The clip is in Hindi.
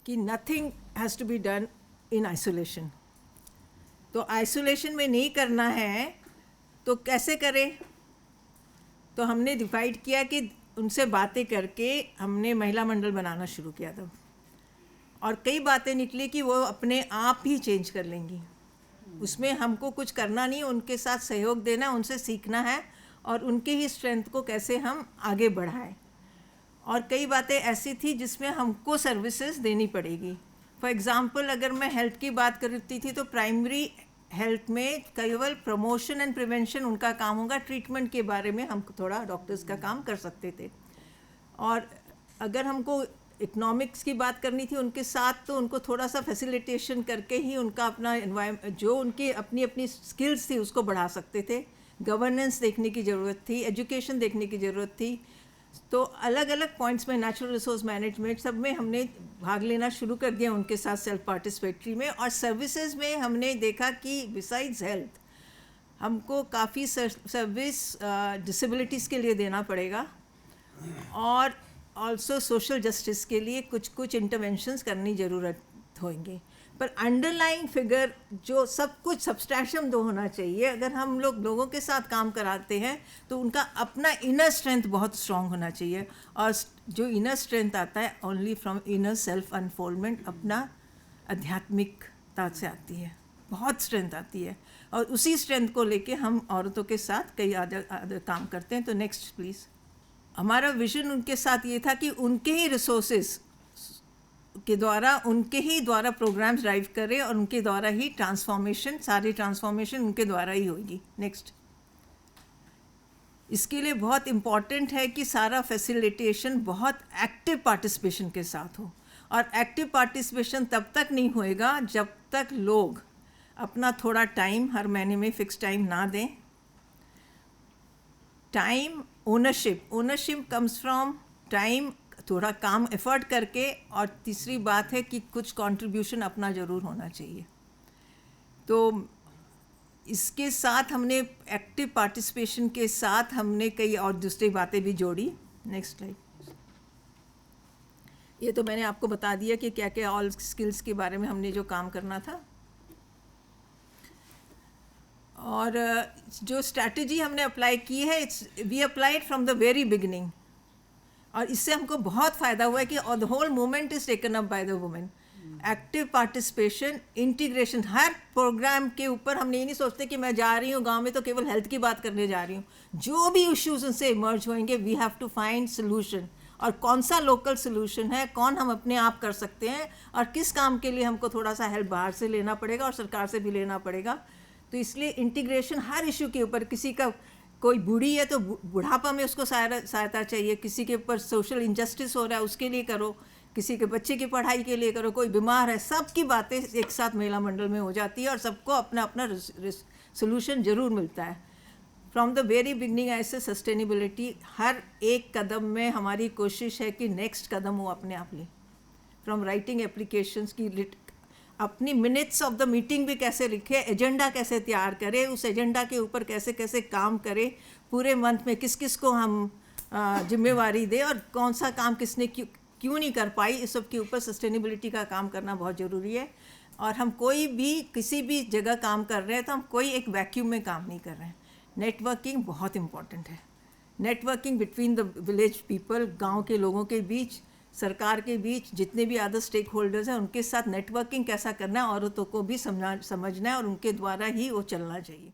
कि nothing has to be done in isolation. तो आइसोलेशन में नहीं करना है तो कैसे करें? तो हमने डिवाइड किया कि उनसे बातें करके हमने महिला मंडल बनाना शुरू किया था, और कई बातें निकली कि वो अपने आप ही चेंज कर लेंगी। उसमें हमको कुछ करना नहीं, उनके साथ सहयोग देना, उनसे सीखना है और उनके ही स्ट्रेंथ को कैसे हम आगे बढ़ाएं। और कई बातें ऐसी थी जिसमें हमको सर्विसेज देनी पड़ेगी। फॉर एग्ज़ाम्पल, अगर मैं हेल्थ की बात करती थी तो प्राइमरी हेल्थ में केवल प्रमोशन एंड प्रिवेंशन उनका काम होगा, ट्रीटमेंट के बारे में हम थोड़ा डॉक्टर्स का काम कर सकते थे। और अगर हमको इकोनॉमिक्स की बात करनी थी उनके साथ, तो उनको थोड़ा सा फैसिलिटेशन करके ही उनका अपना एनवायरनमेंट, जो उनकी अपनी अपनी स्किल्स थी उसको बढ़ा सकते थे। गवर्नेंस देखने की ज़रूरत थी, एजुकेशन देखने की ज़रूरत थी। तो अलग अलग पॉइंट्स में नेचुरल रिसोर्स मैनेजमेंट सब में हमने भाग लेना शुरू कर दिया उनके साथ सेल्फ पार्टिसिपेटरी में। और सर्विसेज में हमने देखा कि बिसाइड्स हेल्थ हमको काफ़ी सर्विस डिसेबिलिटीज़ के लिए देना पड़ेगा, और ऑल्सो सोशल जस्टिस के लिए कुछ कुछ इंटरवेंशंस करनी ज़रूरत होंगे। पर अंडरलाइंग फिगर जो सब कुछ सब्सट्रैक्शन दो होना चाहिए। अगर हम लोगों के साथ काम कराते हैं तो उनका अपना इनर स्ट्रेंथ बहुत स्ट्रांग होना चाहिए, और जो इनर स्ट्रेंथ आता है only from inner self unfoldment, अपना आध्यात्मिकता से आती है, बहुत स्ट्रेंथ आती है। और उसी स्ट्रेंथ को लेके हम औरतों के साथ कई अदर काम करते हैं। तो नेक्स्ट प्लीज़। हमारा विजन उनके साथ ये था कि उनके ही रिसोर्सेज के द्वारा, उनके ही द्वारा प्रोग्राम्स ड्राइव करें, और उनके द्वारा ही ट्रांसफॉर्मेशन, सारी ट्रांसफॉर्मेशन उनके द्वारा ही होगी। नेक्स्ट। इसके लिए बहुत इम्पॉर्टेंट है कि सारा फैसिलिटेशन बहुत एक्टिव पार्टिसिपेशन के साथ हो, और एक्टिव पार्टिसिपेशन तब तक नहीं होएगा जब तक लोग अपना थोड़ा टाइम हर महीने में फिक्स टाइम ना दें। Time ownership comes from time, थोड़ा काम एफर्ट करके, और तीसरी बात है कि कुछ कंट्रीब्यूशन अपना ज़रूर होना चाहिए। तो इसके साथ हमने एक्टिव पार्टिसिपेशन के साथ हमने कई और दूसरी बातें भी जोड़ी। Next slide. ये तो मैंने आपको बता दिया कि क्या क्या ऑल स्किल्स के बारे में हमने जो काम करना था। और जो स्ट्रैटेजी हमने अप्लाई की है, it's we applied from the very beginning, और इससे हमको बहुत फ़ायदा हुआ है कि the whole movement is taken up by the women. Active participation, integration, हर प्रोग्राम के ऊपर हमने ये नहीं सोचते कि मैं जा रही हूँ गांव में तो केवल हेल्थ की बात करने जा रही हूँ। जो भी इश्यूज उनसे इमर्ज होंगे, we have to find solution, और कौन सा लोकल सोल्यूशन है, कौन हम अपने आप कर सकते हैं, और किस काम के लिए हमको थोड़ा सा हेल्प बाहर से लेना पड़ेगा और सरकार से भी लेना पड़ेगा। तो इसलिए इंटीग्रेशन हर इशू के ऊपर, किसी का कोई बूढ़ी है तो बुढ़ापा में उसको सहायता चाहिए, किसी के ऊपर सोशल इंजस्टिस हो रहा है उसके लिए करो, किसी के बच्चे की पढ़ाई के लिए करो, कोई बीमार है, सब की बातें एक साथ महिला मंडल में हो जाती है, और सबको अपना अपना सोल्यूशन ज़रूर मिलता है। फ्रॉम द वेरी बिगनिंग ऐसे सस्टेनेबिलिटी हर एक कदम में हमारी कोशिश है कि नेक्स्ट कदम वो अपने आप लें। फ्रॉम राइटिंग एप्लीकेशंस की, अपनी मिनट्स ऑफ द मीटिंग भी कैसे लिखे, एजेंडा कैसे तैयार करें, उस एजेंडा के ऊपर कैसे कैसे काम करें, पूरे मंथ में किस किस को हम जिम्मेवारी दें, और कौन सा काम किसने क्यों नहीं कर पाई, इस सब के ऊपर सस्टेनेबिलिटी का काम करना बहुत ज़रूरी है। और हम कोई भी किसी भी जगह काम कर रहे हैं तो हम कोई एक वैक्यूम में काम नहीं कर रहे हैं। नेटवर्किंग बहुत इम्पॉर्टेंट है। Networking between the village people, गांव के लोगों के बीच, सरकार के बीच, जितने भी अदर स्टेक होल्डर्स हैं उनके साथ नेटवर्किंग कैसा करना है, औरतों को भी समझना है, और उनके द्वारा ही वो चलना चाहिए।